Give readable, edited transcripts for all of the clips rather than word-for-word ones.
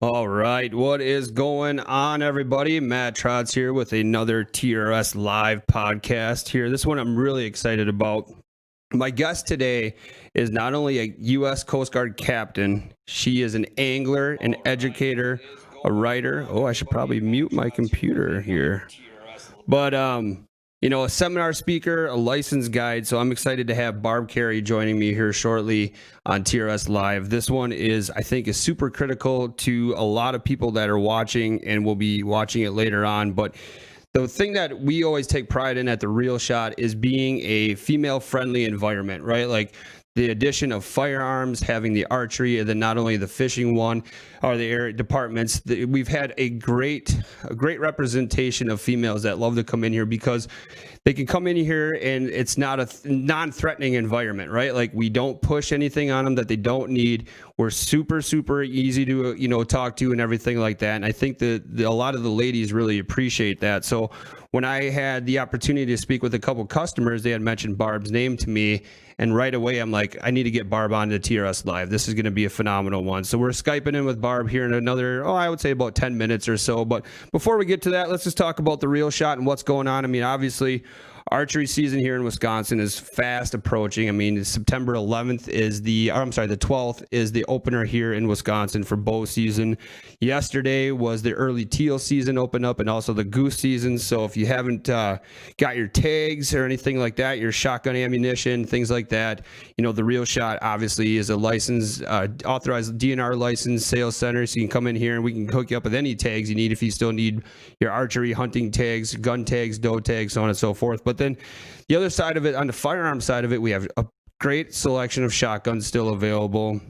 All right, what is going on, everybody? Matt Trotz here with another TRS live podcast here. This one I'm really excited about. My guest today is not only a U.S. Coast Guard captain, she is an angler, an educator, a writer. Oh, I should probably mute my computer here. But a seminar speaker, a licensed guide. So I'm excited to have Barb Carey joining me here shortly on TRS Live. This one I think, is super critical to a lot of people that are watching and will be watching it later on. But the thing that we always take pride in at the Real Shot is being a female-friendly environment, right? Like the addition of firearms, having the archery, and then not only the fishing one or the area departments. We've had a great representation of females that love to come in here because they can come in here and it's not a non-threatening environment, right? Like we don't push anything on them that they don't need. We're super, super easy to, talk to and everything like that. And I think that a lot of the ladies really appreciate that. So when I had the opportunity to speak with a couple customers, they had mentioned Barb's name to me. And right away, I'm like, I need to get Barb on to TRS Live. This is going to be a phenomenal one. So we're Skyping in with Barb here in another, I would say about 10 minutes or so. But before we get to that, let's just talk about the Real Shot and what's going on. I mean, obviously, archery season here in Wisconsin is fast approaching. I mean, September 11th the 12th is the opener here in Wisconsin for bow season. Yesterday was the early teal season open up and also the goose season. So if you haven't got your tags or anything like that, your shotgun ammunition, things like that, the Real Shot obviously is a licensed, authorized DNR licensed sales center. So you can come in here and we can hook you up with any tags you need if you still need your archery, hunting tags, gun tags, doe tags, so on and so forth. But then the other side of it, on the firearm side of it, we have a great selection of shotguns still available.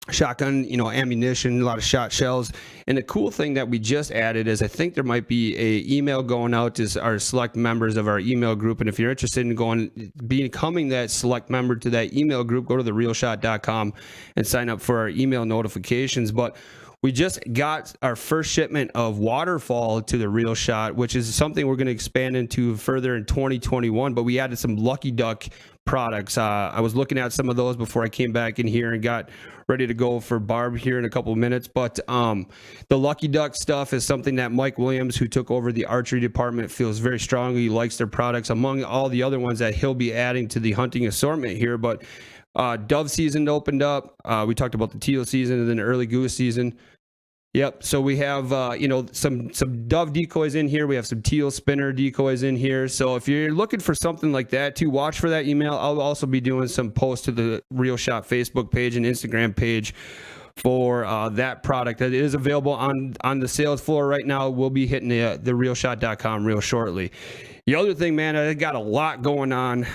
Shotgun, ammunition, a lot of shot shells. And the cool thing that we just added is I think there might be a email going out to our select members of our email group. And if you're interested in becoming that select member to that email group, go to therealshot.com and sign up for our email notifications. But we just got our first shipment of Waterfall to the Real Shot, which is something we're going to expand into further in 2021. But we added some Lucky Duck products. I was looking at some of those before I came back in here and got ready to go for Barb here in a couple of minutes. But the Lucky Duck stuff is something that Mike Williams, who took over the archery department, feels very strongly. He likes their products among all the other ones that he'll be adding to the hunting assortment here. But dove season opened up. We talked about the teal season and then the early goose season. Yep. So we have, some dove decoys in here. We have some teal spinner decoys in here. So if you're looking for something like that too, watch for that email. I'll also be doing some posts to the Real Shot Facebook page and Instagram page for that product that is available on the sales floor right now. We'll be hitting the realshot.com real shortly. The other thing, man, I got a lot going on.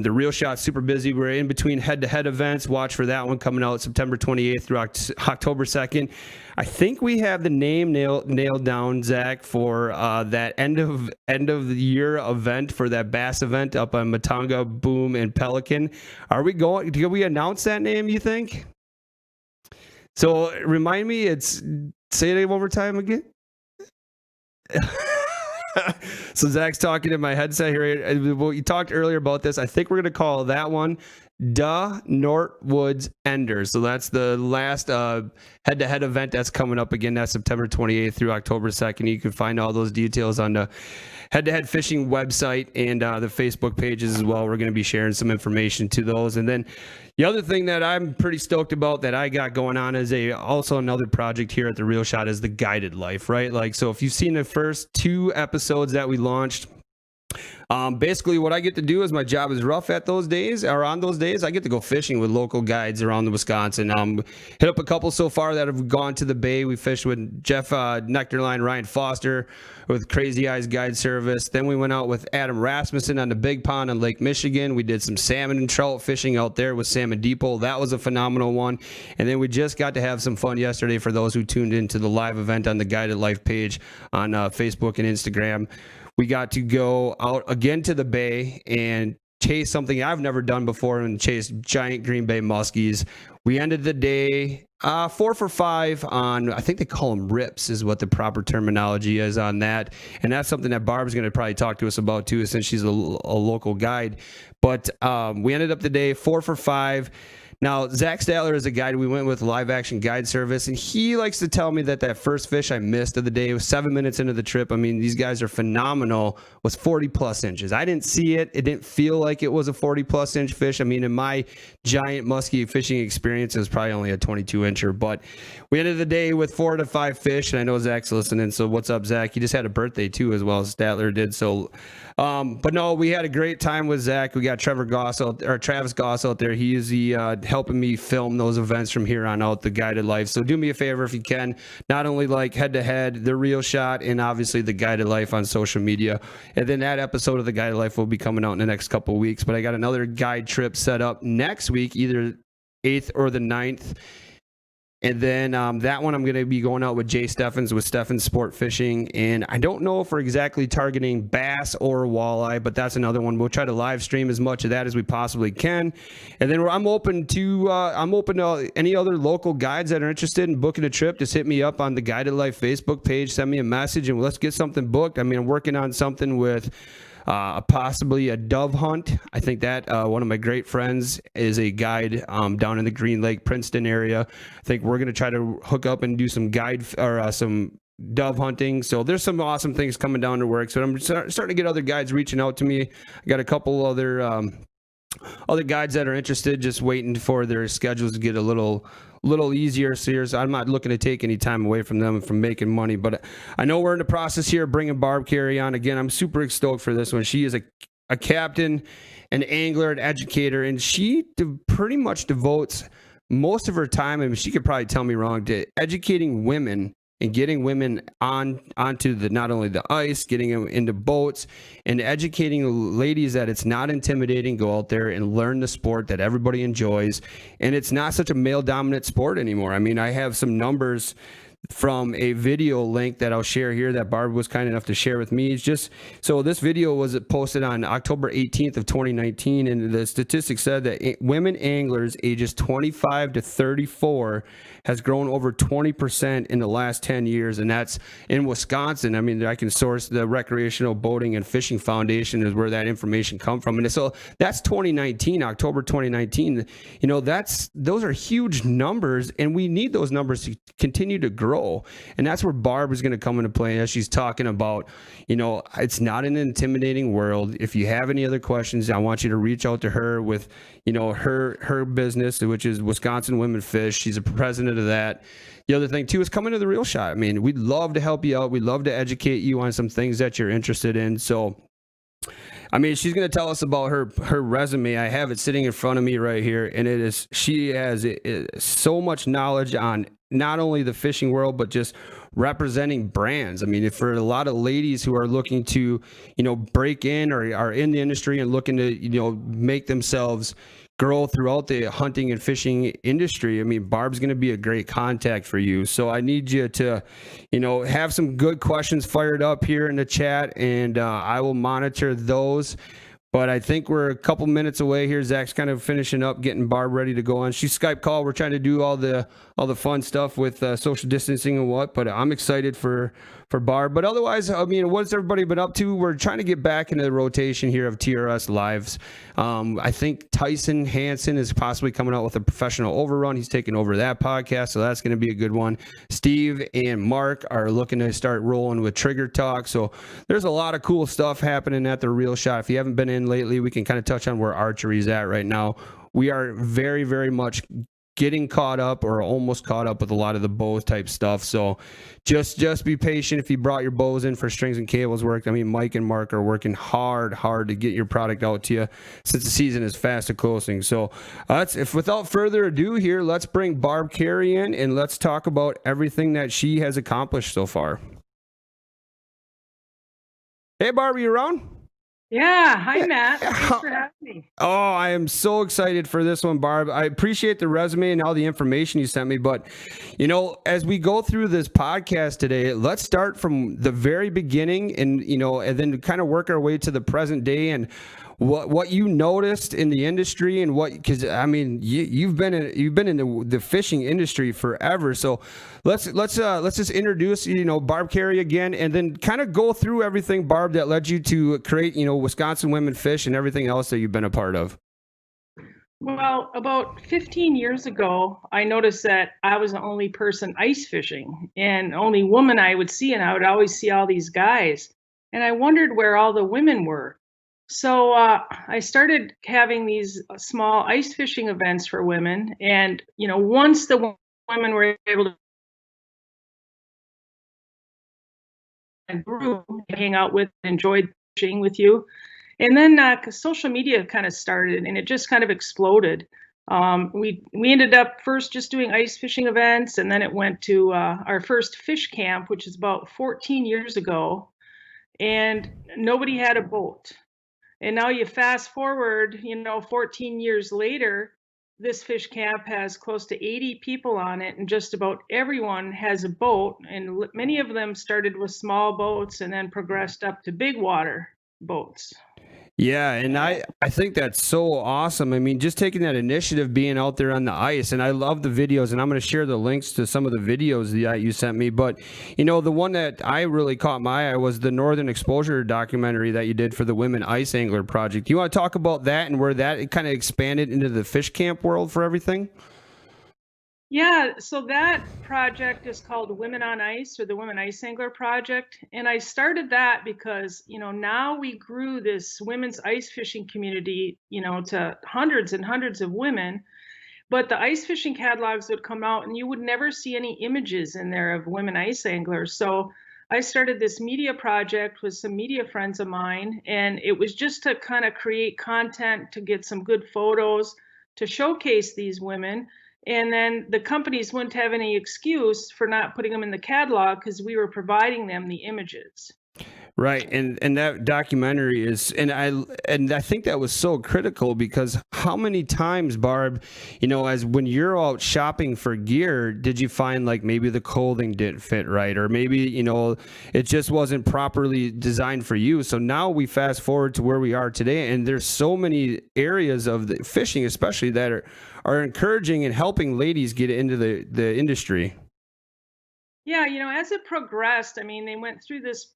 The Real Shot's super busy. We're in between head-to-head events. Watch for that one coming out September 28th through October 2nd. I think we have the name nailed down, Zach, for that end of the year event for that bass event up on Matonga, Boom, and Pelican. Are we going? Did we announce that name, you think? So remind me, say it one more time again. So Zach's talking in my headset here. We talked earlier about this. I think we're going to call that one Northwoods Enders. So that's the last head-to-head event that's coming up again. That's September 28th through October 2nd. You can find all those details on the head-to-head fishing website and the Facebook pages as well. We're going to be sharing some information to those. And then the other thing that I'm pretty stoked about that I got going on is also another project here at the Real Shot is the Guided Life, right? Like, so if you've seen the first 2 episodes that we launched, basically what I get to do is my job is rough on those days. I get to go fishing with local guides around the Wisconsin. Hit up a couple so far that have gone to the bay. We fished with Jeff Nectarline, Ryan Foster with Crazy Eyes Guide Service. Then we went out with Adam Rasmussen on the Big Pond on Lake Michigan. We did some salmon and trout fishing out there with Salmon Depot. That was a phenomenal one. And then we just got to have some fun yesterday for those who tuned into the live event on the Guided Life page on Facebook and Instagram. We got to go out again to the bay and chase something I've never done before and chase giant green bay muskies. We ended the day 4 for 5 on, I think they call them rips is what the proper terminology is on that. And that's something that Barb's going to probably talk to us about too, since she's a local guide. But we ended up the day 4 for 5. Now, Zach Statler is a guide we went with, live action guide service, and he likes to tell me that first fish I missed of the day was 7 minutes into the trip. I mean, these guys are phenomenal, was 40 plus inches. I didn't see it. It didn't feel like it was a 40 plus inch fish. I mean, in my giant musky fishing experience, it was probably only a 22 incher, but we ended the day with 4 to 5 fish, and I know Zach's listening. So what's up, Zach? He just had a birthday too, as well as Statler did. So, but no, we had a great time with Zach. We got Travis Goss out there. He is the helping me film those events from here on out, the guided life. So do me a favor if you can, not only like head to head, the real shot, and obviously the guided life on social media. And then that episode of the guided life will be coming out in the next couple of weeks. But I got another guide trip set up next week, either 8th or the 9th. And then that one I'm going to be going out with Jay Steffens with Steffens Sport Fishing. And I don't know if we're exactly targeting bass or walleye, but that's another one. We'll try to live stream as much of that as we possibly can. And then I'm open to any other local guides that are interested in booking a trip. Just hit me up on the Guided Life Facebook page, send me a message, and let's get something booked. I mean, I'm working on something with possibly a dove hunt. I think that one of my great friends is a guide down in the Green Lake, Princeton area. I think we're going to try to hook up and do some guide or some dove hunting. So there's some awesome things coming down to work. So I'm starting to get other guides reaching out to me. I got a couple other guides that are interested, just waiting for their schedules to get a little easier. So I'm not looking to take any time away from them from making money, but I know we're in the process here of bringing Barb Carey on. Again, I'm super stoked for this one. She is a captain, an angler, an educator, and she pretty much devotes most of her time, and she could probably tell me wrong, to educating women and getting women onto not only the ice, getting them into boats, and educating ladies that it's not intimidating. Go out there and learn the sport that everybody enjoys, and it's not such a male-dominant sport anymore. I mean, I have some numbers from a video link that I'll share here that Barb was kind enough to share with me. It's just so this video was posted on October 18th of 2019, and the statistics said that women anglers ages 25 to 34 has grown over 20% in the last 10 years, and that's in Wisconsin. I mean, I can source the Recreational Boating and Fishing Foundation is where that information come from, and so that's 2019, October 2019. You know, those are huge numbers, and we need those numbers to continue to grow, and that's where Barb is going to come into play as she's talking about, you know, it's not an intimidating world. If you have any other questions, I want you to reach out to her with, you know, her business, which is Wisconsin Women Fish. She's a president of that. The other thing too is coming to the real shot. I mean, we'd love to help you out. We'd love to educate you on some things that you're interested in. So, I mean, she's going to tell us about her resume. I have it sitting in front of me right here, and she has so much knowledge on not only the fishing world, but just representing brands. I mean, if for a lot of ladies who are looking to, you know, break in or are in the industry and looking to, you know, make themselves grow throughout the hunting and fishing industry, I mean, Barb's going to be a great contact for you. So I need you to, you know, have some good questions fired up here in the chat, and I will monitor those. But I think we're a couple minutes away here. Zach's kind of finishing up, getting Barb ready to go on. She's Skype call. We're trying to do all the fun stuff with social distancing and what. But I'm excited for Barb. But otherwise, I mean, what's everybody been up to? We're trying to get back into the rotation here of TRS lives. I think Tyson Hansen is possibly coming out with a professional overrun. He's taking over that podcast, so that's going to be a good one. Steve and Mark are looking to start rolling with Trigger Talk. So there's a lot of cool stuff happening at the Real Shot. If you haven't been in lately, we can kind of touch on where archery is at right now. We are very, very much getting caught up or almost caught up with a lot of the bow type stuff. So just be patient if you brought your bows in for strings and cables work. I mean, Mike and Mark are working hard to get your product out to you since the season is fast closing. So without further ado here, let's bring Barb Carey in and let's talk about everything that she has accomplished so far. Hey, Barb, are you around? Yeah. Hi, Matt. Thanks for having me. Oh, I am so excited for this one, Barb. I appreciate the resume and all the information you sent me. But, you know, as we go through this podcast today, let's start from the very beginning and, you know, and then kind of work our way to the present day and what you noticed in the industry and because I mean you've been in the fishing industry forever. So let's just introduce, you know, Barb Carey again, and then kind of go through everything, Barb, that led you to create, you know, Wisconsin Women Fish and everything else that you've been a part of. Well, about 15 years ago, I noticed that I was the only person ice fishing and only woman I would see, and I would always see all these guys. And I wondered where all the women were. So I started having these small ice fishing events for women. And, once the women were able to group, hang out with, enjoyed fishing with you. And then 'cause social media kind of started and it just kind of exploded. We ended up first just doing ice fishing events, and then it went to our first fish camp, which is about 14 years ago, and nobody had a boat. And now you fast forward, 14 years later, this fish camp has close to 80 people on it, and just about everyone has a boat. And many of them started with small boats and then progressed up to big water boats. Yeah, and I think that's so awesome. I mean, just taking that initiative, being out there on the ice, and I love the videos, and I'm going to share the links to some of the videos that you sent me. But the one that I really caught my eye was the Northern Exposure documentary that you did for the Women Ice Angler Project. You want to talk about that and where that kind of expanded into the fish camp world for everything? Yeah, so that project is called Women on Ice, or the Women Ice Angler Project. And I started that because, now we grew this women's ice fishing community, to hundreds and hundreds of women. But the ice fishing catalogs would come out and you would never see any images in there of women ice anglers. So I started this media project with some media friends of mine, and it was just to kind of create content, to get some good photos, to showcase these women. And then the companies wouldn't have any excuse for not putting them in the catalog because we were providing them the images. Right, and that documentary is, and I think that was so critical because how many times, Barb, as when you're out shopping for gear, did you find like maybe the clothing didn't fit right, or maybe it just wasn't properly designed for you? So now we fast forward to where we are today, and there's so many areas of the fishing, especially that are encouraging and helping ladies get into the industry. Yeah, as it progressed, I mean, they went through this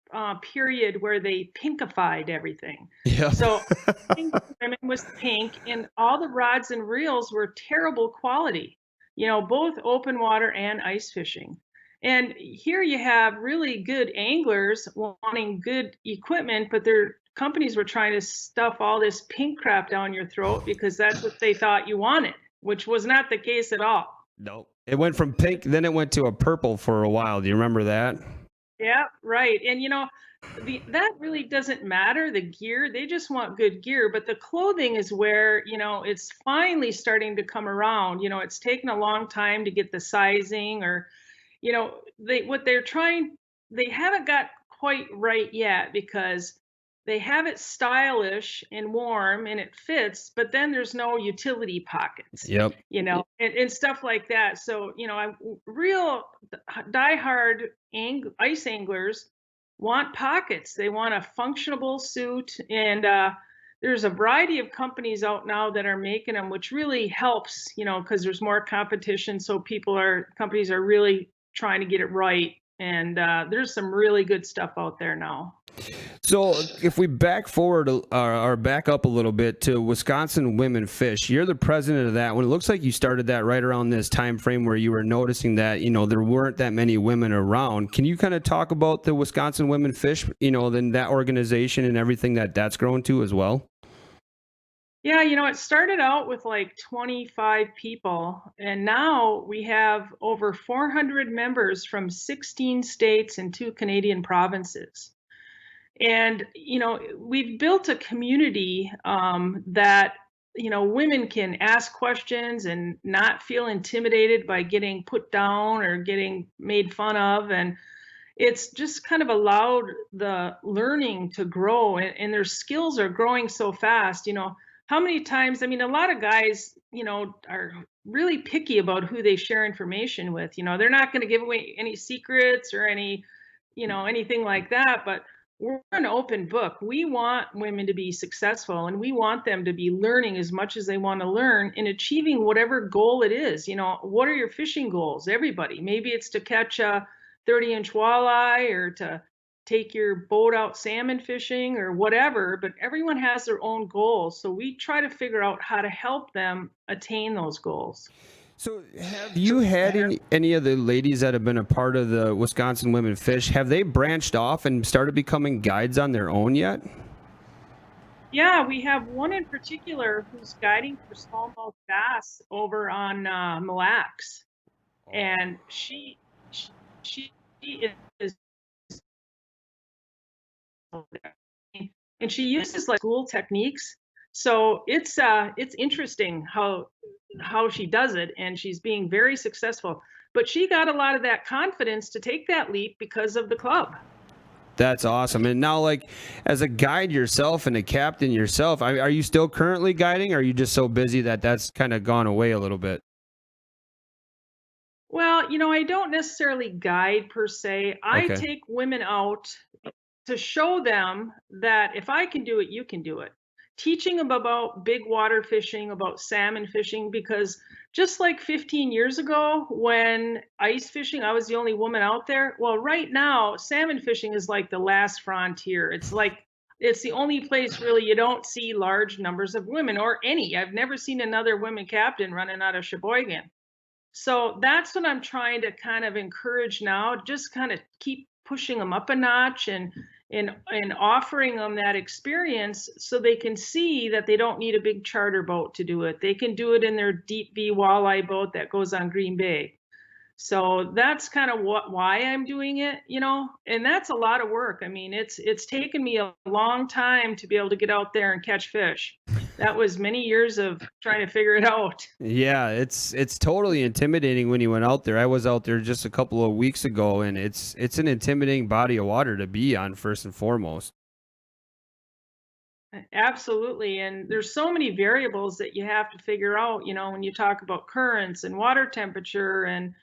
period where they pinkified everything. Yeah. So everything for women was pink, and all the rods and reels were terrible quality, both open water and ice fishing. And here you have really good anglers wanting good equipment, but their companies were trying to stuff all this pink crap down your throat because that's what they thought you wanted, which was not the case at all. No. It went from pink, then it went to a purple for a while. Do you remember that? Yeah, right. And that really doesn't matter, the gear. They just want good gear, but the clothing is where, it's finally starting to come around. It's taken a long time to get the sizing, or they haven't got quite right yet, because they have it stylish and warm and it fits, but then there's no utility pockets, Yep. and stuff like that. So, real diehard ice anglers want pockets. They want a functionable suit, and there's a variety of companies out now that are making them, which really helps, because there's more competition. So companies are really trying to get it right. And there's some really good stuff out there now. So if we back forward or back up a little bit to Wisconsin Women Fish, you're the president of that one. It looks like you started that right around this time frame where you were noticing that, there weren't that many women around. Can you kind of talk about the Wisconsin Women Fish, then that organization and everything that's grown to as well? Yeah, it started out with like 25 people, and now we have over 400 members from 16 states and 2 Canadian provinces. And, we've built a community that, women can ask questions and not feel intimidated by getting put down or getting made fun of. And it's just kind of allowed the learning to grow, and their skills are growing so fast. How many times, I mean, a lot of guys, are really picky about who they share information with. They're not going to give away any secrets or anything like that, but we're an open book. We want women to be successful, and we want them to be learning as much as they want to learn and achieving whatever goal it is. What are your fishing goals? Everybody, maybe it's to catch a 30-inch walleye, or to take your boat out salmon fishing or whatever, but everyone has their own goals. So we try to figure out how to help them attain those goals. So, have you had any of the ladies that have been a part of the Wisconsin Women Fish? Have they branched off and started becoming guides on their own yet? Yeah, we have one in particular who's guiding for smallmouth bass over on Mille Lacs, and she is, and she uses like school techniques. So it's interesting how she does it, and she's being very successful. But she got a lot of that confidence to take that leap because of the club. That's awesome. And now, like, as a guide yourself and a captain yourself, are you still currently guiding, or are you just so busy that that's kind of gone away a little bit? Well, I don't necessarily guide per se. I Okay. take women out to show them that if I can do it, you can do it. Teaching them about big water fishing, about salmon fishing, because just like 15 years ago when ice fishing, I was the only woman out there. Well, right now, salmon fishing is like the last frontier. It's the only place really you don't see large numbers of women or any. I've never seen another women captain running out of Sheboygan. So that's what I'm trying to kind of encourage now, just kind of keep pushing them up a notch and offering them that experience so they can see that they don't need a big charter boat to do it. They can do it in their deep V walleye boat that goes on Green Bay. So that's kind of why I'm doing it, and that's a lot of work. I mean, it's taken me a long time to be able to get out there and catch fish. That was many years of trying to figure it out. Yeah, it's totally intimidating when you went out there. I was out there just a couple of weeks ago, and it's an intimidating body of water to be on first and foremost. Absolutely. And there's so many variables that you have to figure out, when you talk about currents and water temperature and,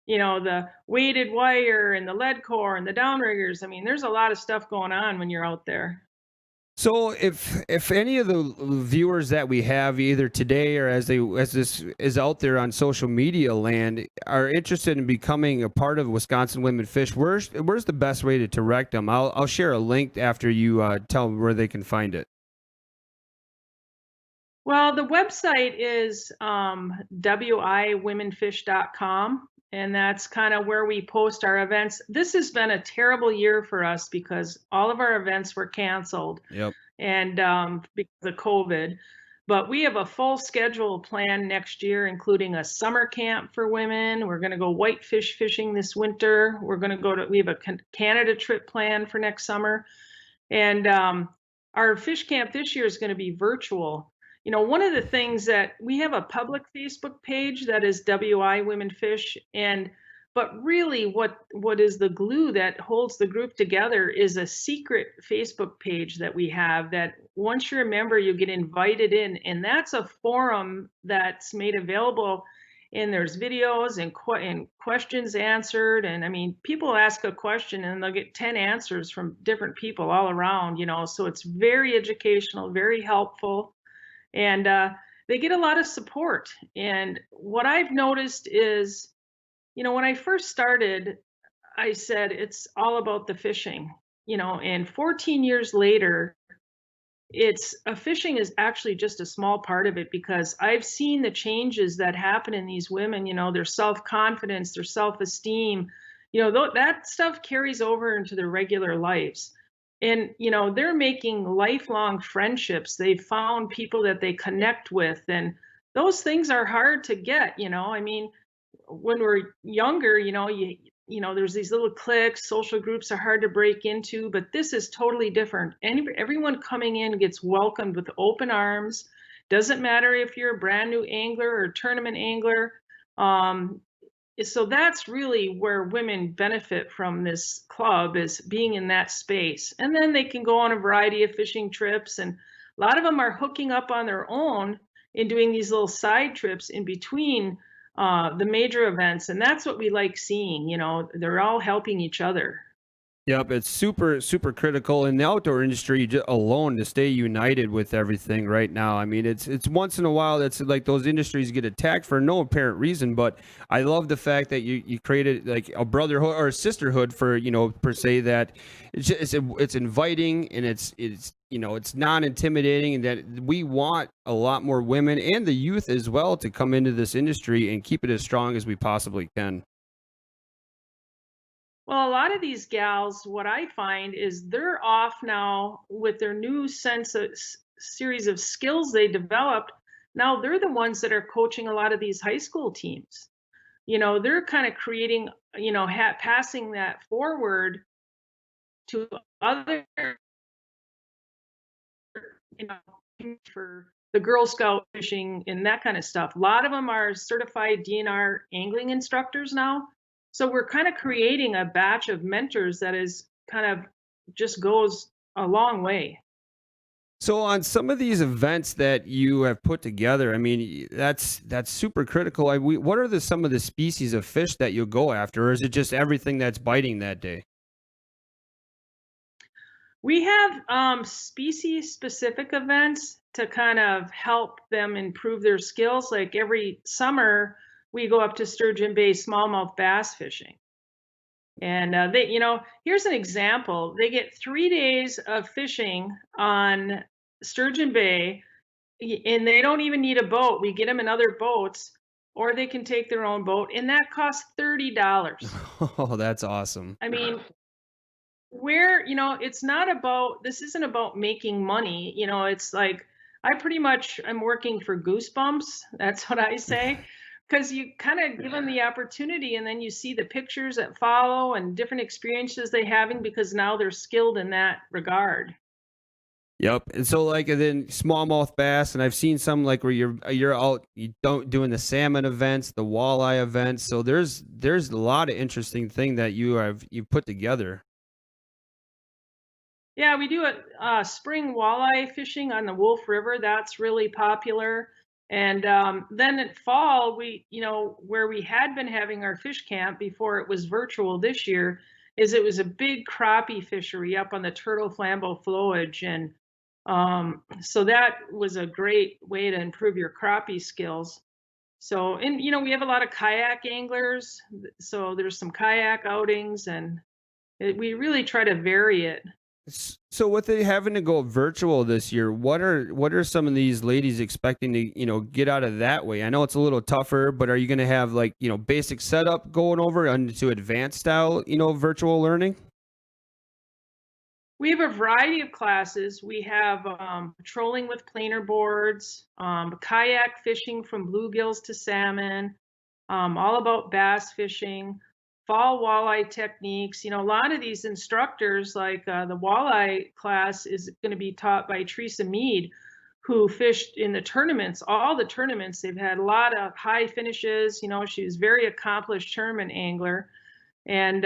the weighted wire and the lead core and the downriggers. I mean, there's a lot of stuff going on when you're out there. So if any of the viewers that we have either today or as this is out there on social media land are interested in becoming a part of Wisconsin Women Fish, where's the best way to direct them? I'll share a link after you tell them where they can find it. Well, the website is wiwomenfish.com, and that's kind of where we post our events. This has been a terrible year for us because all of our events were canceled Yep. and because of COVID. But we have a full schedule planned next year, including a summer camp for women. We're going to go whitefish fishing this winter. We have a Canada trip planned for next summer. And our fish camp this year is going to be virtual. One of the things that we have a public Facebook page that is WI Women Fish, but really what is the glue that holds the group together is a secret Facebook page that we have that once you're a member, you get invited in, and that's a forum that's made available, and there's videos and questions answered. And I mean, people ask a question and they'll get 10 answers from different people all around, so it's very educational, very helpful, and they get a lot of support. And what I've noticed is, when I first started, I said it's all about the fishing, and 14 years later, fishing is actually just a small part of it because I've seen the changes that happen in these women, their self-confidence, their self-esteem, that stuff carries over into their regular lives. And, they're making lifelong friendships. They've found people that they connect with, and those things are hard to get, I mean, when we're younger, there's these little cliques, social groups are hard to break into, but this is totally different. Everyone coming in gets welcomed with open arms. Doesn't matter if you're a brand new angler or tournament angler. So that's really where women benefit from this club, is being in that space. And then they can go on a variety of fishing trips, and a lot of them are hooking up on their own and doing these little side trips in between the major events. And that's what we like seeing, they're all helping each other. Yep, it's super, super critical in the outdoor industry alone to stay united with everything right now. I mean, it's once in a while that's like those industries get attacked for no apparent reason, but I love the fact that you created like a brotherhood or a sisterhood for per se that it's inviting and it's it's non intimidating, and that we want a lot more women and the youth as well to come into this industry and keep it as strong as we possibly can. Well, a lot of these gals, what I find is they're off now with their new series of skills they developed. Now they're the ones that are coaching a lot of these high school teams. They're kind of creating, passing that forward to other, you know, for the Girl Scout fishing and that kind of stuff. A lot of them are certified DNR angling instructors now. So we're kind of creating a batch of mentors that is kind of just goes a long way. So on some of these events that you have put together, I mean, that's super critical. What are some of the species of fish that you go after, or is it just everything that's biting that day? We have species specific events to kind of help them improve their skills. Like every summer, we go up to Sturgeon Bay smallmouth bass fishing. And here's an example. They get 3 days of fishing on Sturgeon Bay, and they don't even need a boat. We get them in other boats, or they can take their own boat, and that costs $30. Oh, that's awesome. I mean, it's not about, this isn't about making money. It's like I pretty much am working for goosebumps. That's what I say. Because you kind of give them the opportunity, and then you see the pictures that follow and different experiences they're having because now they're skilled in that regard. Yep. And so and then smallmouth bass, and I've seen some like where you're out doing the salmon events, the walleye events. So there's a lot of interesting thing that you've put together. Yeah, we do spring walleye fishing on the Wolf River. That's really popular. And then in fall, where we had been having our fish camp before it was virtual this year, it was a big crappie fishery up on the Turtle Flambeau flowage. And so that was a great way to improve your crappie skills. So, and we have a lot of kayak anglers. So there's some kayak outings, and we really try to vary it. So with it having to go virtual this year, what are some of these ladies expecting to, get out of that way? I know it's a little tougher, but are you going to have like, basic setup going over into advanced style, virtual learning? We have a variety of classes. We have patrolling with planer boards, kayak fishing from bluegills to salmon, all about bass fishing, fall walleye techniques. A lot of these instructors, like the walleye class is going to be taught by Teresa Mead, who fished in the tournaments, all the tournaments. They've had a lot of high finishes. She was very accomplished tournament angler. And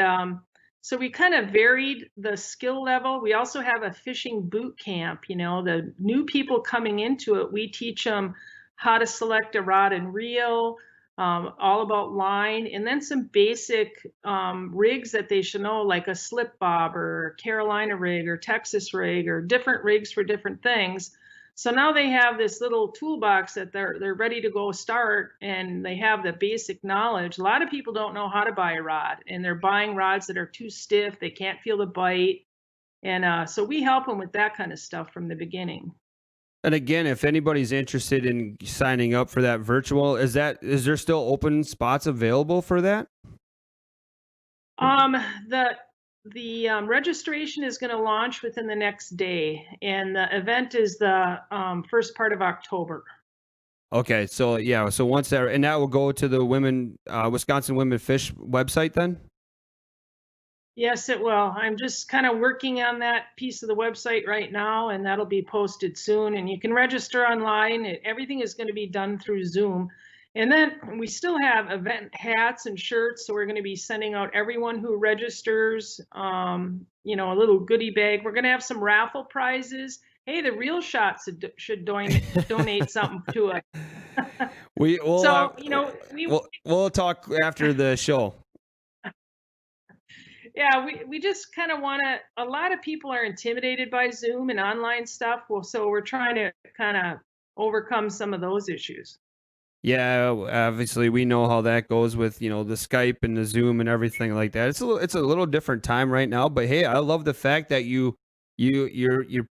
so we kind of varied the skill level. We also have a fishing boot camp. The new people coming into it, we teach them how to select a rod and reel, all about line, and then some basic rigs that they should know, like a slip bob or Carolina rig or Texas rig or different rigs for different things. So now they have this little toolbox that they're ready to go start, and they have the basic knowledge. A lot of people don't know how to buy a rod, and they're buying rods that are too stiff. They can't feel the bite. And so we help them with that kind of stuff from the beginning. And again, if anybody's interested in signing up for that virtual, is there still open spots available for that? The registration is going to launch within the next day, and the event is the first part of October. Okay, so yeah, so once that will go to the Wisconsin Women Fish website then? Yes, it will. I'm just kind of working on that piece of the website right now, and that'll be posted soon. And you can register online. Everything is going to be done through Zoom. And then we still have event hats and shirts. So we're going to be sending out everyone who registers, a little goodie bag. We're going to have some raffle prizes. Hey, the Real Shots should donate something to us. We'll talk after the show. Yeah, we just kind of want to. A lot of people are intimidated by Zoom and online stuff. Well, so we're trying to kind of overcome some of those issues. Yeah, obviously we know how that goes with, the Skype and the Zoom and everything like that. It's a little different time right now, but hey, I love the fact that you're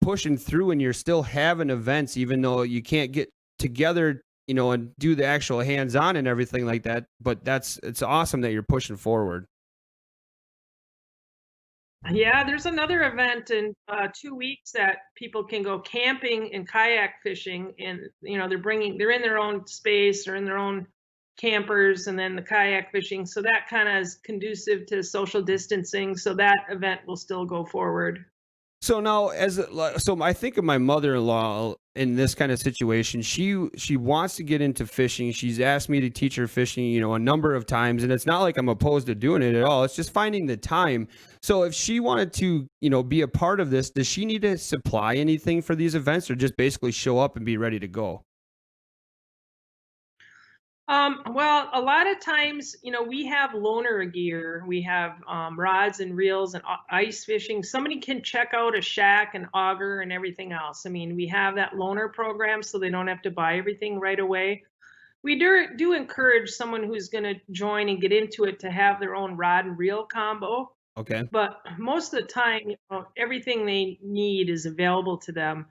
pushing through and you're still having events even though you can't get together, and do the actual hands-on and everything like that, but it's awesome that you're pushing forward. Yeah, there's another event in 2 weeks that people can go camping and kayak fishing, and they're in their own space or in their own campers, and then the kayak fishing. So that kind of is conducive to social distancing. So that event will still go forward. So now, so I think of my mother-in-law in this kind of situation. She wants to get into fishing. She's asked me to teach her fishing, a number of times, and it's not like I'm opposed to doing it at all. It's just finding the time. So if she wanted to, be a part of this, does she need to supply anything for these events, or just basically show up and be ready to go? Well, a lot of times, we have loaner gear. We have rods and reels and ice fishing. Somebody can check out a shack and auger and everything else. I mean, we have that loaner program so they don't have to buy everything right away. We do encourage someone who's going to join and get into it to have their own rod and reel combo. Okay. But most of the time, everything they need is available to them.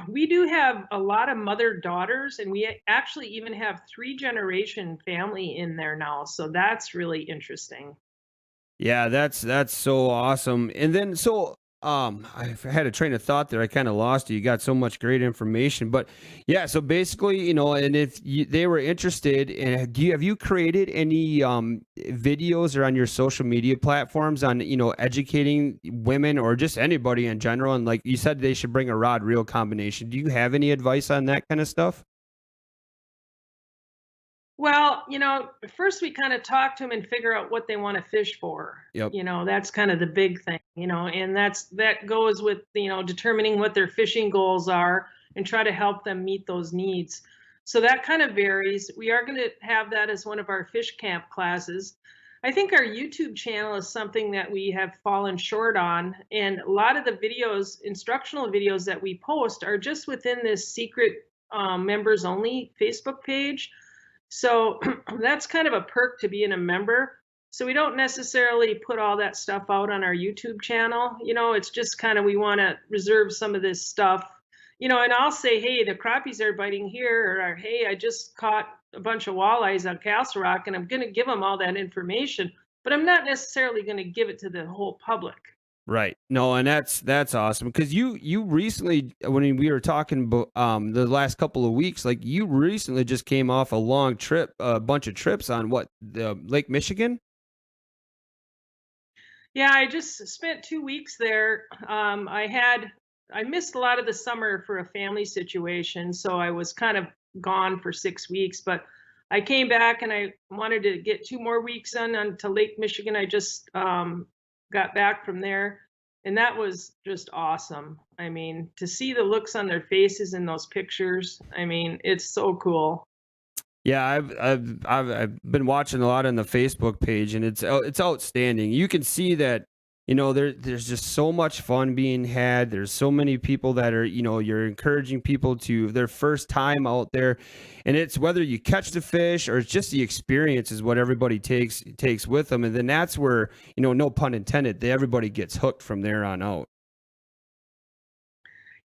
We do have a lot of mother daughters, and we actually even have three generation family in there now. So that's really interesting. Yeah, that's so awesome. And then I had a train of thought there. I kind of lost you. You got so much great information, but yeah. So basically, and if they were interested, in, have you created any videos or on your social media platforms on educating women or just anybody in general? And like you said, they should bring a rod reel combination. Do you have any advice on that kind of stuff? Well, first we kind of talk to them and figure out what they want to fish for. Yep. That's kind of the big thing, and that goes with, determining what their fishing goals are and try to help them meet those needs. So that kind of varies. We are going to have that as one of our fish camp classes. I think our YouTube channel is something that we have fallen short on. And a lot of the videos, instructional videos that we post, are just within this secret members only Facebook page. So that's kind of a perk to being a member. So we don't necessarily put all that stuff out on our YouTube channel. It's just kind of we want to reserve some of this stuff. And I'll say, hey, the crappies are biting here, or hey, I just caught a bunch of walleyes on Castle Rock, and I'm going to give them all that information, but I'm not necessarily going to give it to the whole public. Right. No, and that's awesome because you recently when we were talking the last couple of weeks, like you recently just came off a long trip, a bunch of trips on what the Lake Michigan. Yeah, I just spent 2 weeks there. I missed a lot of the summer for a family situation, so I was kind of gone for 6 weeks. But I came back and I wanted to get 2 more weeks on to Lake Michigan. I just got back from there, and that was just awesome. I mean, to see the looks on their faces in those pictures, I mean, it's so cool. Yeah, I've been watching a lot on the Facebook page, and it's outstanding. You can see that there's just so much fun being had. There's so many people that are you're encouraging people to their first time out there, and it's whether you catch the fish or it's just the experience is what everybody takes with them, and then that's where no pun intended, everybody gets hooked from there on out.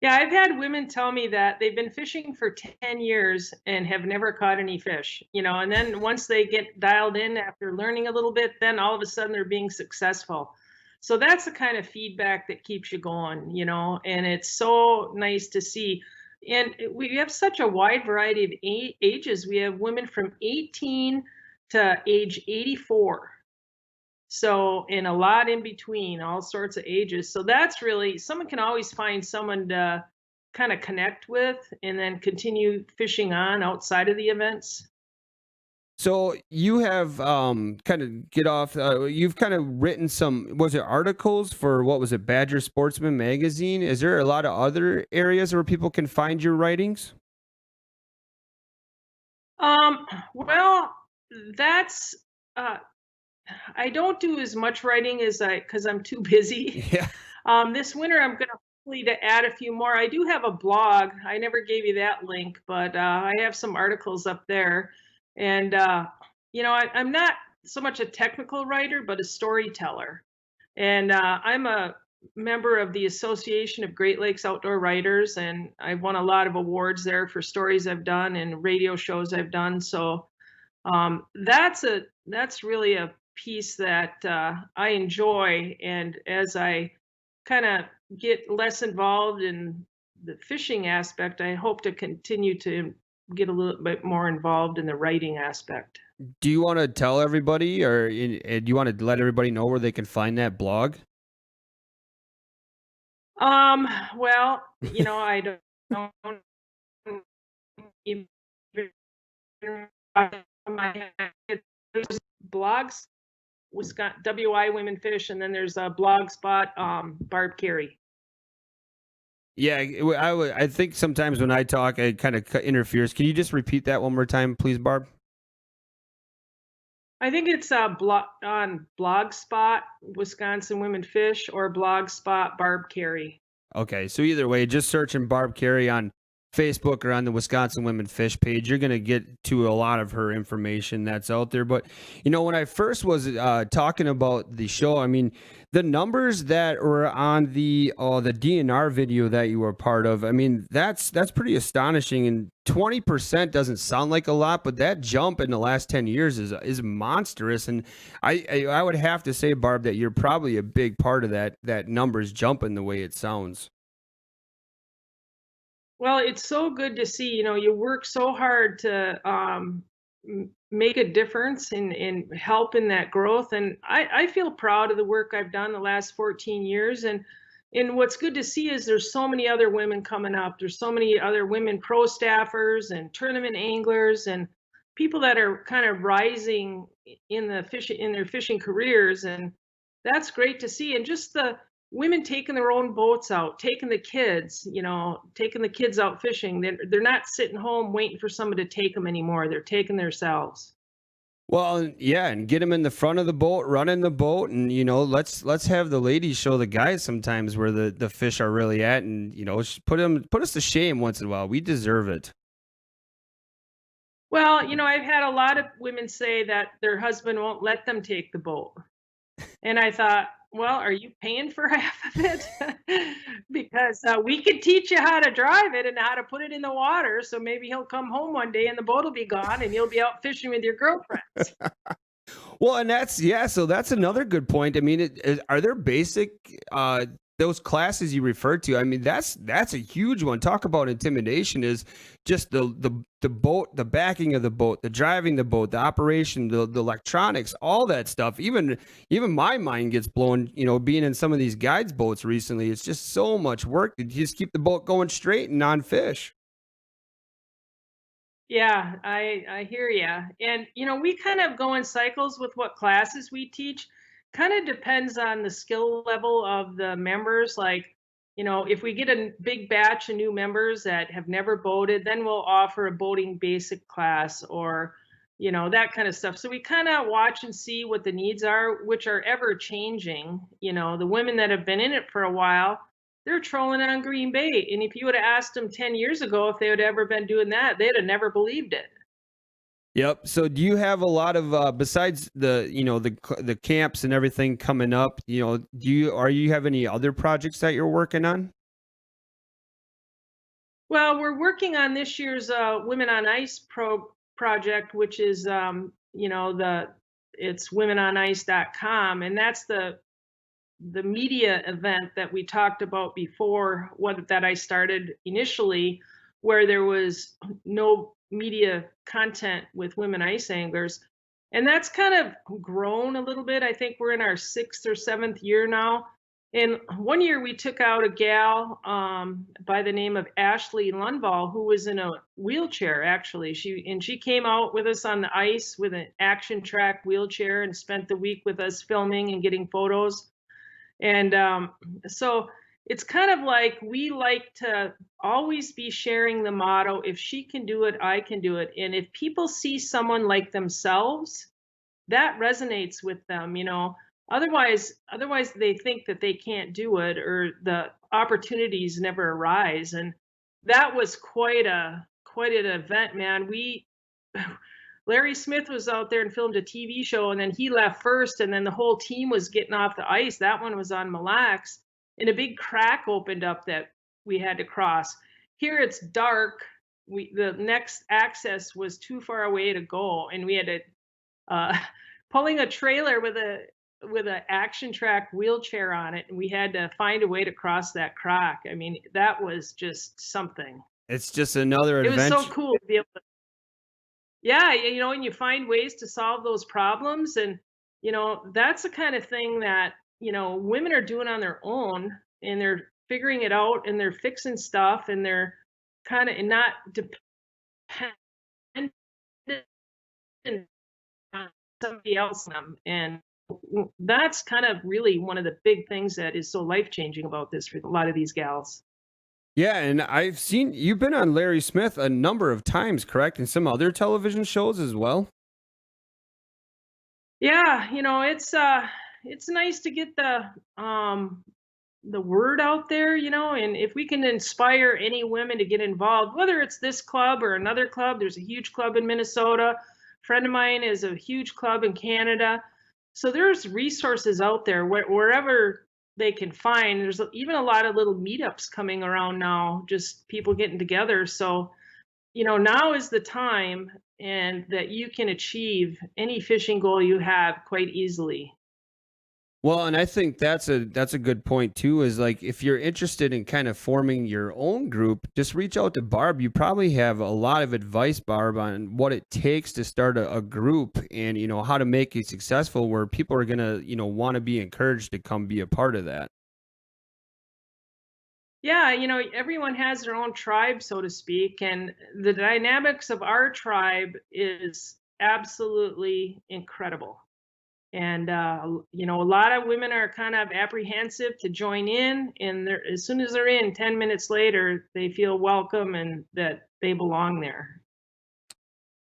Yeah, I've had women tell me that they've been fishing for 10 years and have never caught any fish, and then once they get dialed in after learning a little bit, then all of a sudden they're being successful. So that's the kind of feedback that keeps you going, and it's so nice to see. And we have such a wide variety of ages. We have women from 18 to age 84. So, in a lot in between, all sorts of ages. So that's really, someone can always find someone to kind of connect with and then continue fishing on outside of the events. So you have kind of get off. You've kind of written some. Was it articles for what was it? Badger Sportsman magazine. Is there a lot of other areas where people can find your writings? Um, well, that's uh, I don't do as much writing as because I'm too busy. Yeah. This winter, I'm going to hopefully to add a few more. I do have a blog. I never gave you that link, but I have some articles up there. And, I'm not so much a technical writer, but a storyteller. And I'm a member of the Association of Great Lakes Outdoor Writers, and I've won a lot of awards there for stories I've done and radio shows I've done. So that's really a piece that I enjoy, and as I kind of get less involved in the fishing aspect, I hope to continue to get a little bit more involved in the writing aspect. Do you want to tell everybody, or do you want to let everybody know where they can find that blog? Um, well, I don't even my head. There's blogs, Wisconsin WI Women Fish, and then there's a blog spot, Barb Carey. Yeah, I think sometimes when I talk, it kind of interferes. Can you just repeat that one more time, please, Barb? I think it's on Blogspot, Wisconsin Women Fish, or Blogspot Barb Carey. Okay, so either way, just searching Barb Carey on Facebook or on the Wisconsin Women Fish page, you're going to get to a lot of her information that's out there. But, when I first was talking about the show, I mean, the numbers that were on the DNR video that you were part of, I mean, that's pretty astonishing. And 20% doesn't sound like a lot, but that jump in the last 10 years is monstrous. And I would have to say, Barb, that you're probably a big part of that numbers jumping the way it sounds. Well, it's so good to see. You work so hard to make a difference in helping that growth, and I feel proud of the work I've done the last 14 years. And what's good to see is there's so many other women coming up. There's so many other women pro staffers and tournament anglers and people that are kind of rising in their fishing careers, and that's great to see. And just the women taking their own boats out, taking the kids, taking the kids out fishing. They're not sitting home waiting for somebody to take them anymore. They're taking themselves. Well, yeah, and get them in the front of the boat, running the boat, and let's have the ladies show the guys sometimes where the fish are really at, and put us to shame once in a while. We deserve it. Well, I've had a lot of women say that their husband won't let them take the boat. And I thought, well, are you paying for half of it? Because we could teach you how to drive it and how to put it in the water. So maybe he'll come home one day and the boat will be gone and you'll be out fishing with your girlfriends. Well, and so that's another good point. I mean, are there basic those classes you referred to? I mean, that's a huge one. Talk about intimidation, is just the boat, the backing of the boat, the driving the boat, the operation, the electronics, all that stuff. Even my mind gets blown, being in some of these guides boats recently. It's just so much work to just keep the boat going straight and non-fish. Yeah, I hear you. And we kind of go in cycles with what classes we teach. Kind of depends on the skill level of the members. Like, if we get a big batch of new members that have never boated, then we'll offer a boating basic class, or that kind of stuff. So we kind of watch and see what the needs are, which are ever changing. The women that have been in it for a while, they're trolling on Green Bay. And if you would have asked them 10 years ago if they would ever been doing that, they'd have never believed it. Yep. So do you have a lot of besides the camps and everything coming up, are you have any other projects that you're working on? Well, we're working on this year's Women on Ice project, which is it's womenonice.com, and that's the media event that we talked about before, that I started initially, where there was no media content with women ice anglers. And that's kind of grown a little bit. I think we're in our 6th or 7th year now. And one year we took out a gal by the name of Ashley Lundvall, who was in a wheelchair, actually. She came out with us on the ice with an action track wheelchair and spent the week with us filming and getting photos. And so it's kind of like we like to always be sharing the motto, if she can do it, I can do it. And if people see someone like themselves that resonates with them, you know. Otherwise they think that they can't do it or the opportunities never arise. And that was quite an event, man. We Larry Smith was out there and filmed a TV show, and then he left first, and then the whole team was getting off the ice. That one was on Mille Lacs, and a big crack opened up that we had to cross. Here it's dark. The next access was too far away to go, and we had to uh, pulling a trailer with a action track wheelchair on it, and we had to find a way to cross that crack. I mean, that was just something. It's just another It was so adventure. cool to be able to, yeah, you know, and you find ways to solve those problems. And, you know, that's the kind of thing that, you know, women are doing on their own, and they're figuring it out, and they're fixing stuff, and they're kind of not dependent on somebody else on them. And that's kind of really one of the big things that is so life changing about this for a lot of these gals. Yeah, and I've seen you've been on Larry Smith a number of times, correct? And some other television shows as well. Yeah, you know, it's nice to get the word out there, you know, and if we can inspire any women to get involved, whether it's this club or another club. There's a huge club in Minnesota. A friend of mine is a huge club in Canada. So there's resources out there wherever they can find. There's even a lot of little meetups coming around now, just people getting together. So, you know, now is the time, and that you can achieve any fishing goal you have quite easily. Well, and I think that's a good point too. Is like if you're interested in kind of forming your own group, just reach out to Barb. You probably have a lot of advice, Barb, on what it takes to start a group and how to make it successful, where people are gonna want to be encouraged to come be a part of that. Yeah, you know, everyone has their own tribe, so to speak, and the dynamics of our tribe is absolutely incredible. And you know, a lot of women are kind of apprehensive to join in, and as soon as they're in, 10 minutes later, they feel welcome and that they belong there.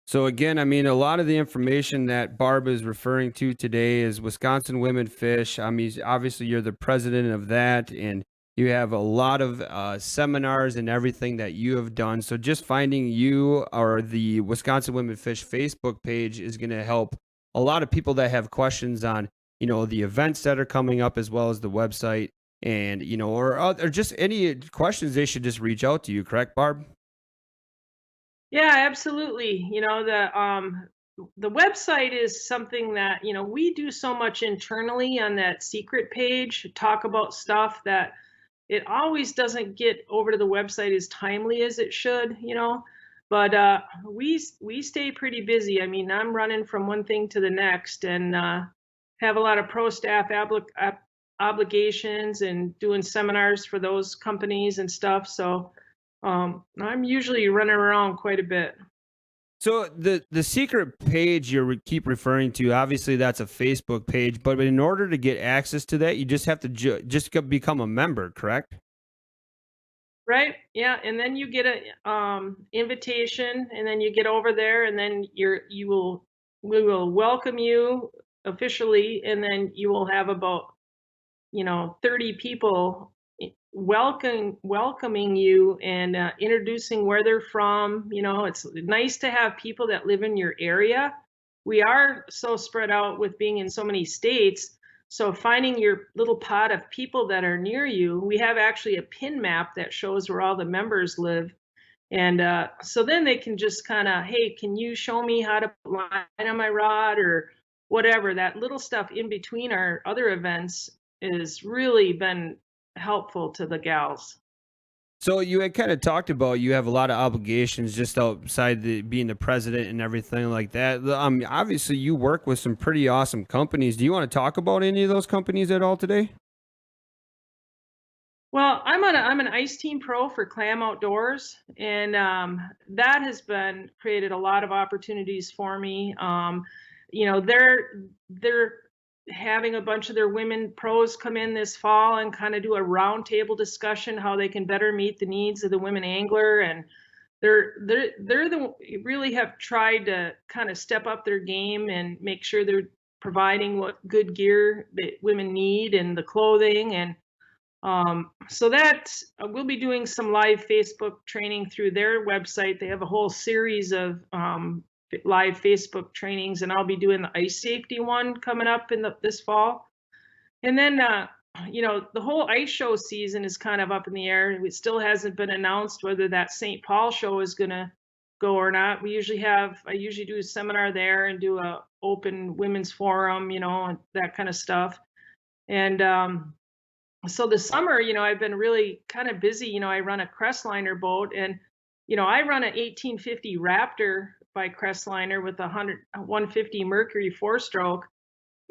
So again, I mean, a lot of the information that Barb is referring to today is Wisconsin Women Fish. I mean, obviously you're the president of that, and you have a lot of seminars and everything that you have done. So just finding you or the Wisconsin Women Fish Facebook page is going to help a lot of people that have questions on, the events that are coming up as well as the website, and or just any questions. They should just reach out to you. Correct, Barb? Yeah, absolutely. You know, the website is something that, you know, we do so much internally on that secret page, talk about stuff that it always doesn't get over to the website as timely as it should, you know. But we stay pretty busy. I mean, I'm running from one thing to the next, and have a lot of pro staff obligations and doing seminars for those companies and stuff. So I'm usually running around quite a bit. So the secret page you keep referring to, obviously that's a Facebook page, but in order to get access to that, you just have to become a member, correct? Right? Yeah, and then you get a invitation, and then you get over there, and then we will welcome you officially, and then you will have about, you know, 30 people welcoming you and introducing where they're from. You know, it's nice to have people that live in your area. We are so spread out with being in so many states. So finding your little pot of people that are near you, we have actually a pin map that shows where all the members live. And so then they can just kind of, hey, can you show me how to put line on my rod or whatever? That little stuff in between our other events has really been helpful to the gals. So you had kind of talked about you have a lot of obligations just outside being the president and everything like that. Obviously you work with some pretty awesome companies. Do you want to talk about any of those companies at all today? Well, I'm an ice team pro for Clam Outdoors, and that has been created a lot of opportunities for me. You know, they're having a bunch of their women pros come in this fall and kind of do a roundtable discussion how they can better meet the needs of the women angler. And they're the really have tried to kind of step up their game and make sure they're providing what good gear that women need and the clothing. And so that's we'll be doing some live Facebook training through their website. They have a whole series of live Facebook trainings, and I'll be doing the ice safety one coming up in this fall. And then, the whole ice show season is kind of up in the air. It still hasn't been announced whether that St. Paul show is going to go or not. I usually do a seminar there and do a open women's forum, and that kind of stuff. And so this summer, I've been really kind of busy. I run a Crestliner boat, and I run an 1850 Raptor by Crestliner with a 150 Mercury 4-stroke,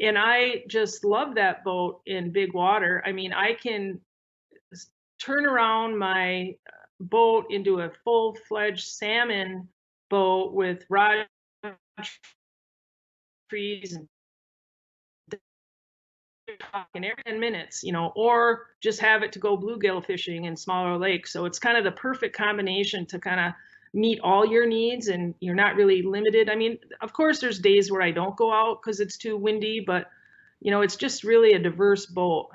and I just love that boat in big water. I mean, I can turn around my boat into a full-fledged salmon boat with rod trees and talking every 10 minutes, or just have it to go bluegill fishing in smaller lakes. So it's kind of the perfect combination to kind of meet all your needs, and you're not really limited. I mean, of course, there's days where I don't go out because it's too windy, but it's just really a diverse boat.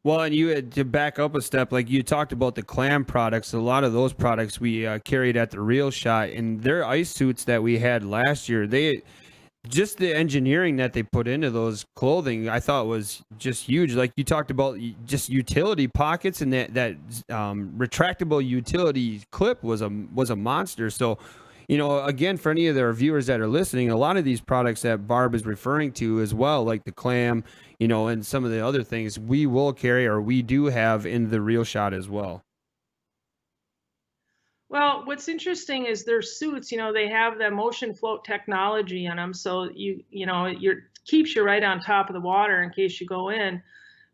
Well, and you had to back up a step, like you talked about the clam products. A lot of those products we carried at the Real Shot, and their ice suits that we had last year, just the engineering that they put into those clothing, I thought was just huge. Like you talked about, just utility pockets, and that retractable utility clip was a monster. So, again, for any of their viewers that are listening, a lot of these products that Barb is referring to as well, like the clam, and some of the other things, we will carry, or we do have in the Real Shot as well. Well, what's interesting is their suits, they have the motion float technology on them. So keeps you right on top of the water in case you go in.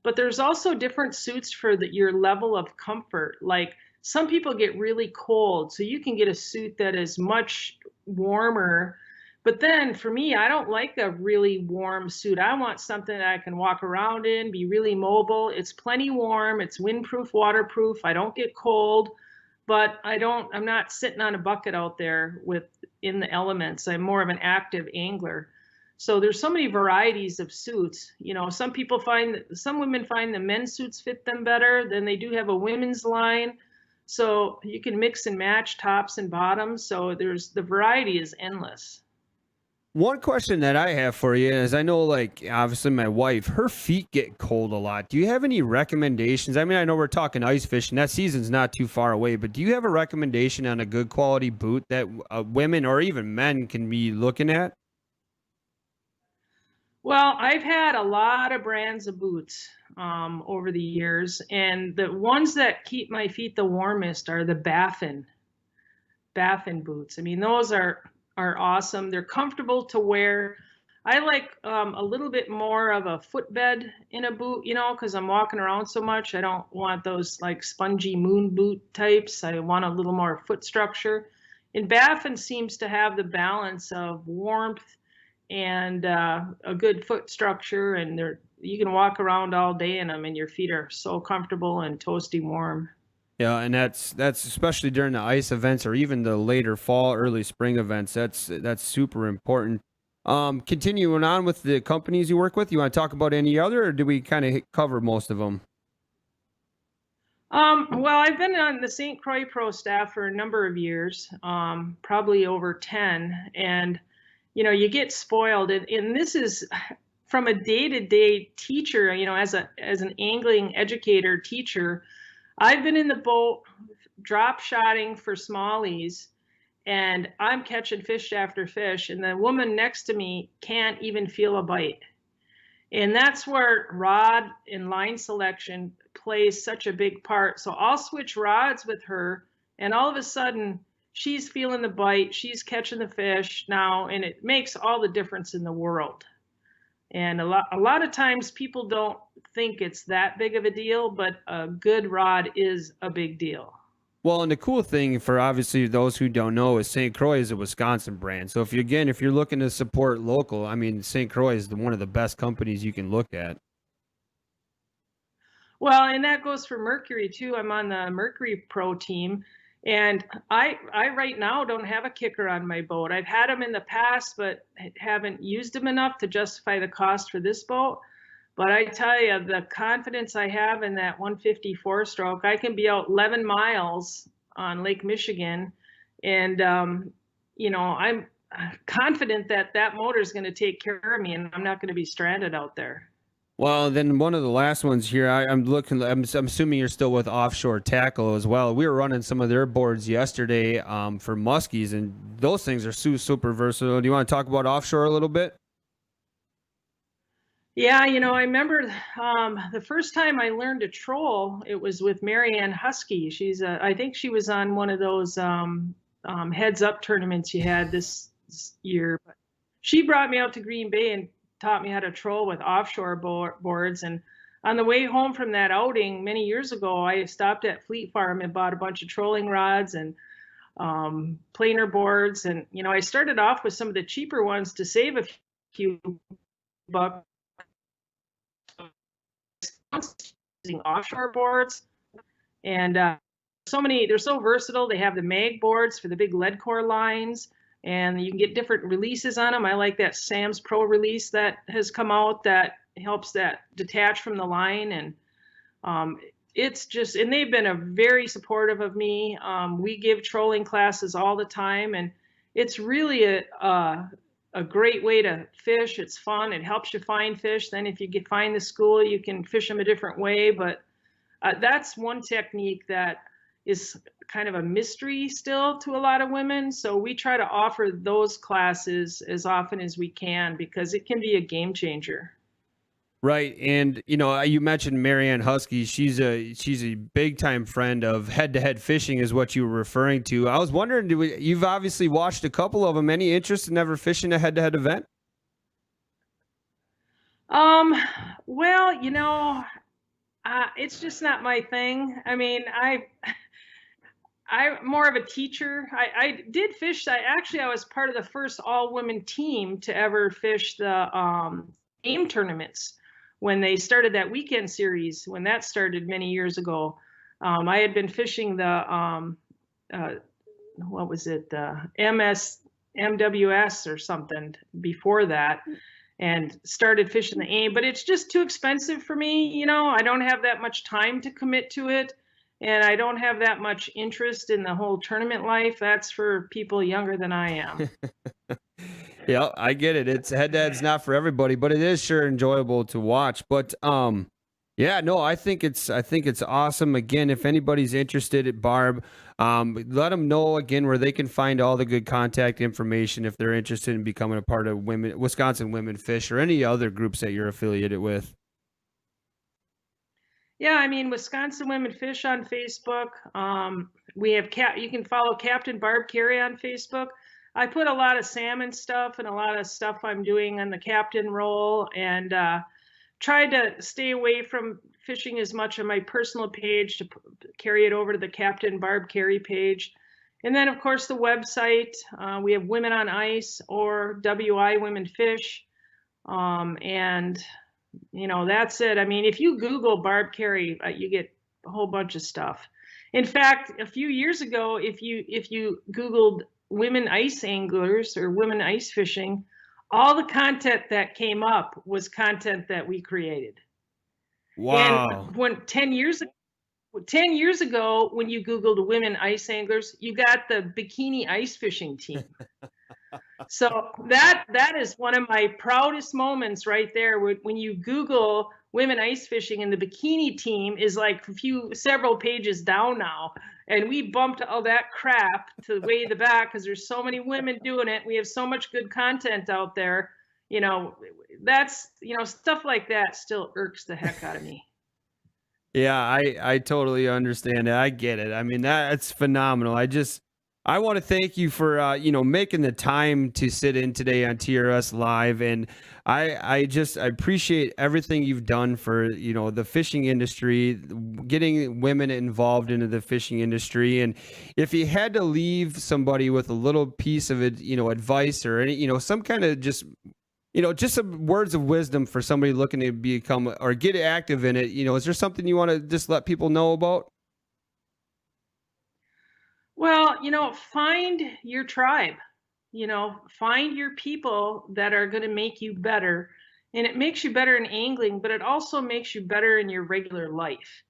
But there's also different suits for your level of comfort. Like some people get really cold, so you can get a suit that is much warmer. But then for me, I don't like a really warm suit. I want something that I can walk around in, be really mobile. It's plenty warm. It's windproof, waterproof. I don't get cold. But I'm not sitting on a bucket out there in the elements. I'm more of an active angler. So there's so many varieties of suits. Some women find the men's suits fit them better. Then they do have a women's line. So you can mix and match tops and bottoms. So the variety is endless. One question that I have for you is, I know, like, obviously my wife, her feet get cold a lot. Do you have any recommendations? I mean, I know we're talking ice fishing. That season's not too far away, but do you have a recommendation on a good quality boot that women or even men can be looking at? Well, I've had a lot of brands of boots over the years, and the ones that keep my feet the warmest are the Baffin boots. I mean, those are awesome. They're comfortable to wear. I like a little bit more of a footbed in a boot, because I'm walking around so much. I don't want those like spongy moon boot types. I want a little more foot structure. And Baffin seems to have the balance of warmth and a good foot structure, and you can walk around all day in them, and your feet are so comfortable and toasty warm. Yeah, and that's especially during the ice events or even the later fall, early spring events. That's super important. Continuing on with the companies you work with, you want to talk about any other, or do we kind of cover most of them? Well, I've been on the St. Croix Pro staff for a number of years, probably over 10, and you get spoiled, and this is from a day-to-day teacher, as an angling educator teacher. I've been in the boat drop shotting for smallies, and I'm catching fish after fish, and the woman next to me can't even feel a bite. And that's where rod and line selection plays such a big part. So I'll switch rods with her, and all of a sudden she's feeling the bite, she's catching the fish now, and it makes all the difference in the world. And a lot of times people don't think it's that big of a deal, but a good rod is a big deal. Well, and the cool thing for obviously those who don't know is St. Croix is a Wisconsin brand. So if you're looking to support local, I mean, St. Croix is one of the best companies you can look at. Well, and that goes for Mercury too. I'm on the Mercury Pro team, And I right now don't have a kicker on my boat. I've had them in the past, but haven't used them enough to justify the cost for this boat. But I tell you, the confidence I have in that 154 stroke, I can be out 11 miles on Lake Michigan, and I'm confident that that motor is going to take care of me, and I'm not going to be stranded out there. Well, then one of the last ones here, I'm looking. I'm assuming you're still with Offshore Tackle as well. We were running some of their boards yesterday for muskies, and those things are super versatile. Do you want to talk about Offshore a little bit? Yeah, I remember the first time I learned to troll, it was with Marianne Husky. I think she was on one of those heads up tournaments you had this year. But she brought me out to Green Bay and taught me how to troll with offshore boards. And on the way home from that outing many years ago, I stopped at Fleet Farm and bought a bunch of trolling rods and planer boards. And, I started off with some of the cheaper ones to save a few bucks using offshore boards. And they're so versatile. They have the mag boards for the big lead core lines, and you can get different releases on them. I like that Sam's Pro release that has come out that helps that detach from the line. And it's just, and they've been very supportive of me. We give trolling classes all the time, and it's really a great way to fish. It's fun. It helps you find fish. Then if you find the school, you can fish them a different way. But that's one technique that is kind of a mystery still to a lot of women. So we try to offer those classes as often as we can because it can be a game changer. Right, and you mentioned Marianne Husky. She's a big time friend of Head to Head Fishing, is what you were referring to. I was wondering, you've obviously watched a couple of them. Any interest in ever fishing a head to head event? Well, it's just not my thing. I mean, I'm more of a teacher. I did fish. I was part of the first all women team to ever fish the game tournaments when they started that weekend series. When that started many years ago, I had been fishing the what was it, MWS or something before that, and started fishing the AIM. But it's just too expensive for me. I don't have that much time to commit to it. And I don't have that much interest in the whole tournament life. That's for people younger than I am. Yeah, I get it. It's head to head's not for everybody, but it is sure enjoyable to watch. But yeah, no, I think it's awesome. Again, if anybody's interested at Barb, let them know again where they can find all the good contact information if they're interested in becoming a part of Wisconsin Women Fish or any other groups that you're affiliated with. Yeah, I mean, Wisconsin Women Fish on Facebook. We have you can follow Captain Barb Carey on Facebook. I put a lot of salmon stuff and a lot of stuff I'm doing on the captain role, and tried to stay away from fishing as much on my personal page to carry it over to the Captain Barb Carey page. And then, of course, the website. We have Women on Ice or WI Women Fish. And that's it. I mean, if you Google Barb Carey, you get a whole bunch of stuff. In fact, a few years ago, if you Googled women ice anglers or women ice fishing, all the content that came up was content that we created. Wow. And when 10 years ago, when you Googled women ice anglers, you got the bikini ice fishing team. So that is one of my proudest moments right there. When you Google women ice fishing, and the bikini team is like several pages down now, and we bumped all that crap to way the back because there's so many women doing it. We have so much good content out there. That's stuff like that still irks the heck out of me. Yeah, I totally understand it. I get it. I mean, that's phenomenal. I want to thank you for making the time to sit in today on TRS Live, and I appreciate everything you've done for the fishing industry, getting women involved into the fishing industry. And if you had to leave somebody with a little piece of it, advice or any some kind of just some words of wisdom for somebody looking to become or get active in it, is there something you want to just let people know about? Well, find your tribe. Find your people that are going to make you better. And it makes you better in angling, but it also makes you better in your regular life.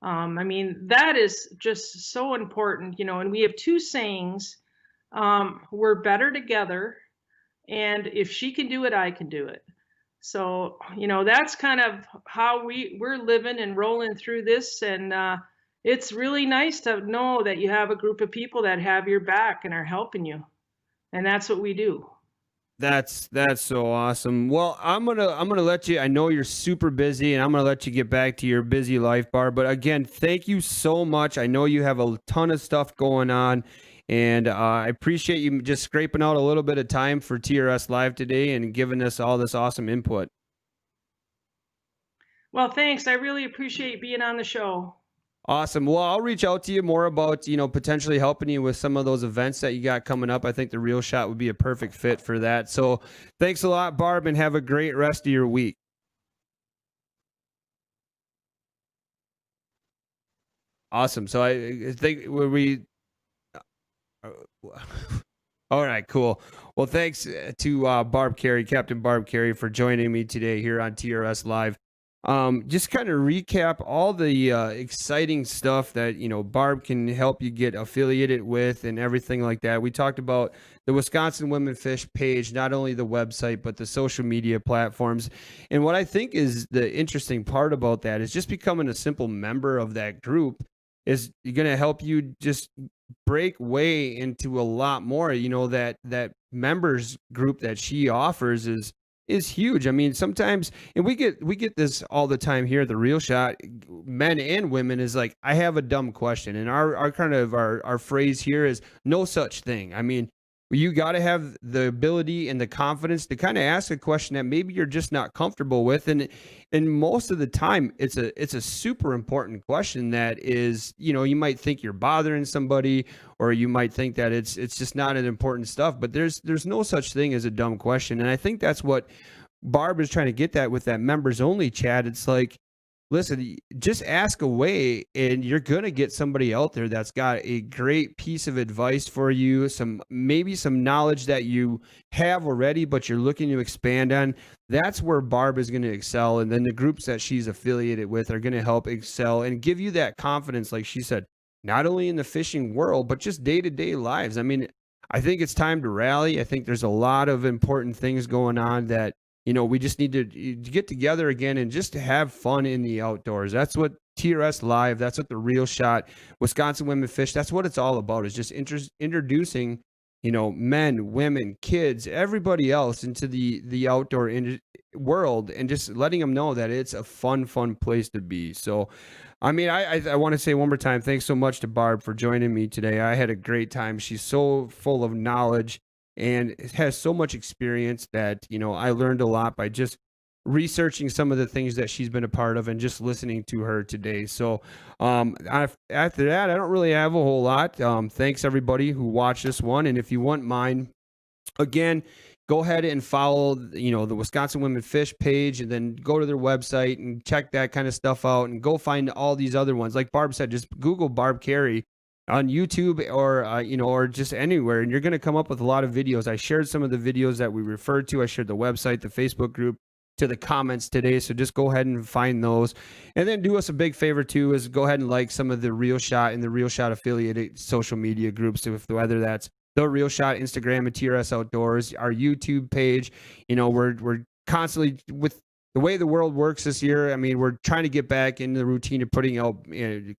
I mean, that is just so important, and we have two sayings. We're better together, and if she can do it, I can do it. So, that's kind of how we're living and rolling through this. And it's really nice to know that you have a group of people that have your back and are helping you. And that's what we do. That's so awesome. Well, I'm gonna let you. I know you're super busy, and I'm gonna let you get back to your busy life, Barb. But again, thank you so much. I know you have a ton of stuff going on, and I appreciate you just scraping out a little bit of time for TRS Live today and giving us all this awesome input. Well, thanks. I really appreciate being on the show. Awesome. Well, I'll reach out to you more about, potentially helping you with some of those events that you got coming up. I think the Real Shot would be a perfect fit for that. So thanks a lot, Barb, and have a great rest of your week. Awesome. So I think we. uh, All right, cool. Well, thanks to Barb Carey, Captain Barb Carey, for joining me today here on TRS Live. Just kind of recap all the exciting stuff that Barb can help you get affiliated with and everything like that. We talked about the Wisconsin Women Fish page, not only the website but the social media platforms. And what I think is the interesting part about that is just becoming a simple member of that group is going to help you just break way into a lot more. That members group that she offers is huge. I mean, sometimes, and we get this all the time here at the Real Shot, men and women, is like, I have a dumb question, and our kind of our phrase here is no such thing. I mean, you got to have the ability and the confidence to kind of ask a question that maybe you're just not comfortable with, and most of the time it's a super important question that is, you might think you're bothering somebody, or you might think that it's just not an important stuff, but there's no such thing as a dumb question. And I think that's what Barb is trying to get that with that members only chat. It's like, listen, just ask away, and you're going to get somebody out there that's got a great piece of advice for you, maybe some knowledge that you have already, but you're looking to expand on. That's where Barb is going to excel. And then the groups that she's affiliated with are going to help excel and give you that confidence, like she said, not only in the fishing world, but just day-to-day lives. I mean, I think it's time to rally. I think there's a lot of important things going on that we just need to get together again and just to have fun in the outdoors. That's what TRS Live, that's what the Real Shot, Wisconsin Women Fish, that's what it's all about, is just introducing, men, women, kids, everybody else into the outdoor world, and just letting them know that it's a fun place to be. So, I mean, I want to say one more time, thanks so much to Barb for joining me today. I had a great time. She's so full of knowledge and has so much experience that I learned a lot by just researching some of the things that she's been a part of and just listening to her today. So after that, I don't really have a whole lot. Thanks everybody who watched this one, and if you wouldn't mind, again, go ahead and follow the Wisconsin Women Fish page, and then go to their website and check that kind of stuff out, and go find all these other ones. Like Barb said, just Google Barb Carey on YouTube, or or just anywhere, and you're going to come up with a lot of videos. I shared some of the videos that we referred to. I shared the website, the Facebook group, to the comments today, so just go ahead and find those. And then do us a big favor too, is go ahead and like some of the Real Shot and the Real Shot affiliated social media groups, whether that's the Real Shot Instagram at TRS Outdoors, our YouTube page. We're constantly, with the way the world works this year, I mean, we're trying to get back into the routine of putting out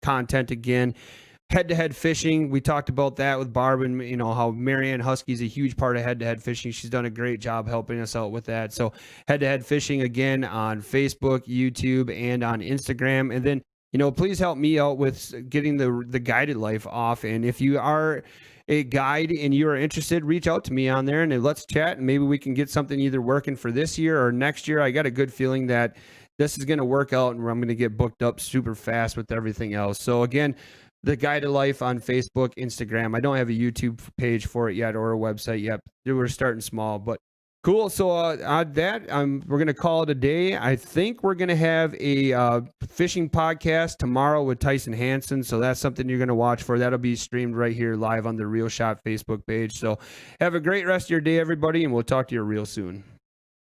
content again. Head-to-head fishing, we talked about that with Barb, and how Marianne Husky is a huge part of head-to-head fishing. She's done a great job helping us out with that. So head-to-head fishing again on Facebook, YouTube, and on Instagram. And then please help me out with getting the guided life off. And if you are a guide and you are interested, reach out to me on there and let's chat, and maybe we can get something either working for this year or next year. I got a good feeling that this is going to work out, and I'm going to get booked up super fast with everything else. So again, the Guided Life on Facebook, Instagram. I don't have a YouTube page for it yet, or a website yet. We're starting small, but Cool. So on that, we're going to call it a day. I think we're going to have a fishing podcast tomorrow with Tyson Hansen. So that's something you're going to watch for. That'll be streamed right here live on the Real Shot Facebook page. So have a great rest of your day, everybody, and we'll talk to you real soon.